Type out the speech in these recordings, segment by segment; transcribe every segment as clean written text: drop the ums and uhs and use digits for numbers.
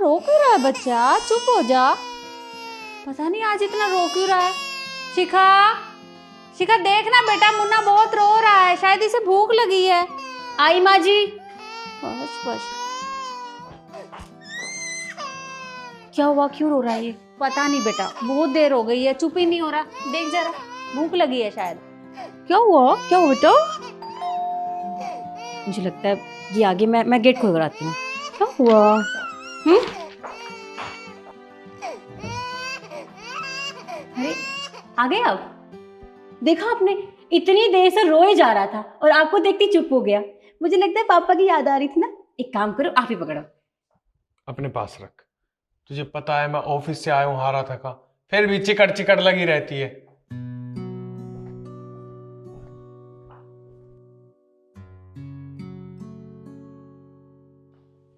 रो क्यों रहा है बच्चा? चुप हो जा। पता नहीं आज इतना रो क्यों रहा है। शिखा, शिखा देखना बेटा, मुन्ना बहुत रो रहा है, शायद इसे भूख लगी है। आई माँ जी। बस बस। क्या हुआ, क्यों रो रहा है ये? पता नहीं बेटा, बहुत देर हो गई है, चुप ही नहीं हो रहा। देख जरा, भूख लगी है शायद। क्या हुआ, क्या हुआ बेटा? मुझे लगता है ये आगे मैं गेट खोल कर आती हूँ। क्या हुआ? अरे आ गए आप? देखा आपने, इतनी देर से रोए जा रहा था और आपको देखते चुप हो गया। मुझे लगता है पापा की याद आ रही थी ना। एक काम करो, आप ही पकड़ो। अपने पास रख। तुझे पता है मैं ऑफिस से आया हूँ हारा थका, फिर भी चिकड़ चिकड़ लगी रहती है।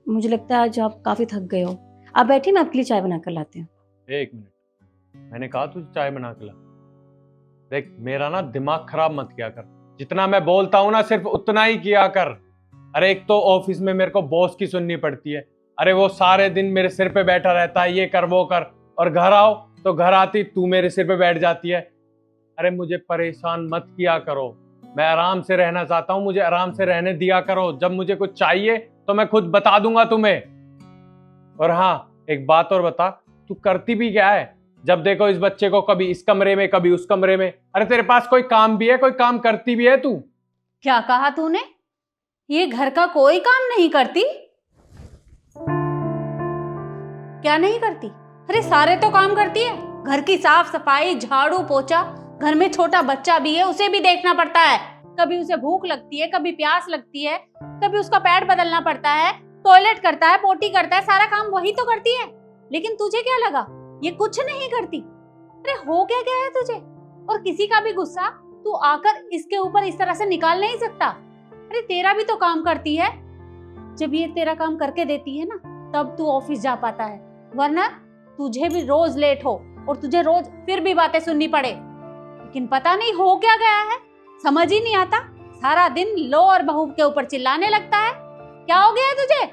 मुझे लगता है आज आप काफी थक गए हो। आप बैठिए, मैं आपके लिए चाय बना कर लाती हूँ। एक मिनट, मैंने कहा तुझे चाय बना के ला। देख, मेरा ना दिमाग खराब मत किया कर। जितना मैं बोलता हूँ ना सिर्फ उतना ही किया कर। अरे एक तो ऑफिस में मेरे को बॉस की सुननी पड़ती है। अरे वो सारे दिन मेरे सिर पे बैठा रहता है, ये कर वो कर, और घर आओ तो घर आती तू मेरे सिर पे बैठ जाती है। अरे मुझे परेशान मत किया करो, मैं आराम से रहना चाहता हूँ, मुझे आराम से रहने दिया करो। जब मुझे कुछ चाहिए तो मैं खुद बता दूंगा तुम्हें। और हाँ, एक बात और बता, तू करती भी क्या है? जब देखो इस बच्चे को कभी इस कमरे में कभी उस कमरे में। अरे तेरे पास कोई काम भी है? कोई काम करती भी है तू? क्या कहा तूने? ये घर का कोई काम नहीं करती? क्या नहीं करती? अरे सारे तो काम करती है। घर की साफ सफाई, झाड़ू पोछा, घर में छोटा बच्चा भी है, उसे भी देखना पड़ता है। कभी उसे भूख लगती है, कभी प्यास लगती है, कभी उसका पैड बदलना पड़ता है, टॉयलेट करता है, पोटी करता है, सारा काम वही तो करती है। लेकिन तुझे क्या लगा ये कुछ नहीं करती? अरे हो क्या गया है तुझे? और किसी का भी गुस्सा तू आकर इसके ऊपर इस तरह से निकाल नहीं सकता। अरे तेरा भी तो काम करती है। जब ये तेरा काम करके देती है ना, तब तू ऑफिस जा पाता है, वरना तुझे भी रोज लेट हो और तुझे रोज फिर भी बातें सुननी पड़े। लेकिन पता नहीं हो क्या गया है, समझ ही नहीं आता। सारा दिन लो और बहू के ऊपर चिल्लाने लगता है। क्या हो गया है तुझे?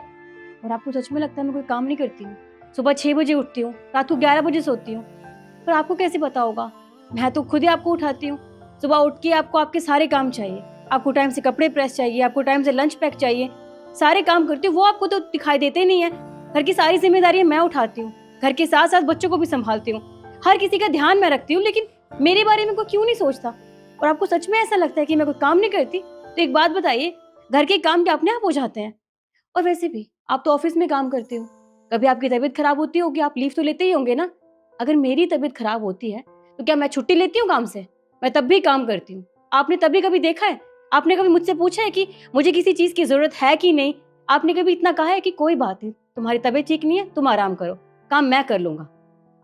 और आपको सच में लगता है मैं कोई काम नहीं करती हूँ? सुबह 6 बजे उठती हूँ, रात को 11 बजे सोती हूँ। पर आपको कैसे पता होगा? मैं तो खुद ही आपको उठाती हूँ। सुबह उठ के आपको आपके सारे काम चाहिए, आपको टाइम से कपड़े प्रेस चाहिए, आपको टाइम से लंच पैक चाहिए, सारे काम करती हूँ। वो आपको तो दिखाई देते नहीं है। घर की सारी जिम्मेदारियां मैं उठाती हूँ, घर के साथ साथ बच्चों को भी संभालती हूँ, हर किसी का ध्यान मैं रखती हूँ। लेकिन मेरे बारे में कोई क्यों नहीं सोचता? और आपको सच में ऐसा लगता है कि मैं कोई काम नहीं करती? तो एक बात बताइए, घर के काम क्या अपने आप हो जाते हैं? और वैसे भी आप तो ऑफिस में काम करते हो, कभी आपकी तबीयत खराब होती होगी, आप लीव तो लेते ही होंगे ना। अगर मेरी तबीयत खराब होती है तो क्या मैं छुट्टी लेती हूँ काम से? मैं तब भी काम करती हूँ। आपने तभी कभी देखा है, आपने कभी मुझसे पूछा है कि मुझे किसी चीज की जरूरत है कि नहीं? आपने कभी इतना कहा है कि कोई बात नहीं, तुम्हारी तबीयत ठीक नहीं है, तुम आराम करो, काम मैं कर लूंगा?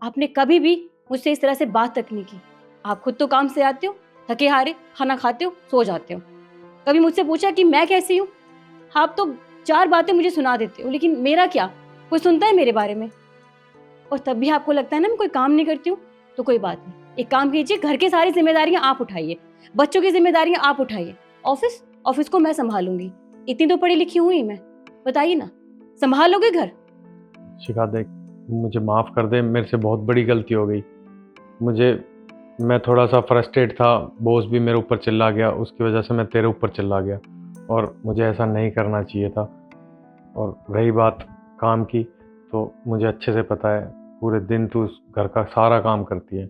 आपने कभी भी मुझसे इस तरह से बात तक नहीं की। आप खुद तो काम से आते हो, थके हारे, खाना खाते हो, सो जाते हो। कभी मुझसे पूछा कि मैं कैसी हूँ? आप तो 4 बातें मुझे सुना देते हो, लेकिन मेरा क्या कोई सुनता है मेरे बारे में? और तब भी आपको लगता है ना मैं कोई काम नहीं करती हूँ। तो कोई बात नहीं, एक काम कीजिए, घर की सारी जिम्मेदारियां आप उठाइए, बच्चों की जिम्मेदारियां आप उठाइए, ऑफिस ऑफिस को मैं संभालूंगी। इतनी तो पढ़ी लिखी हुई मैं, बताइए ना, संभालोगे घर? शिखा देख, मुझे माफ कर दे, मेरे से बहुत बड़ी गलती हो गई। मैं थोड़ा सा फ्रस्ट्रेट था, बॉस भी मेरे ऊपर चिल्ला गया, उसकी वजह से मैं तेरे ऊपर चिल्ला गया, और मुझे ऐसा नहीं करना चाहिए था। और रही बात काम की, तो मुझे अच्छे से पता है पूरे दिन तू उस घर का सारा काम करती है।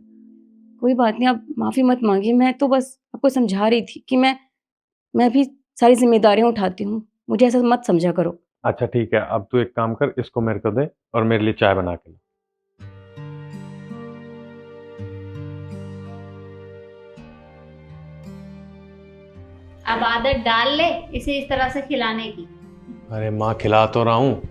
कोई बात नहीं, आप माफी मत मांगिए। मैं तो बस आपको समझा रही थी कि मैं भी सारी जिम्मेदारियां उठाती हूँ, मुझे ऐसा मत समझा करो। अच्छा ठीक है, अब तू एक काम कर, इसको मेरे को दे और मेरे लिए चाय बना के ला। अब आदत डाल ले इसे इस तरह से खिलाने की। अरे माँ, खिला तो रहा हूँ,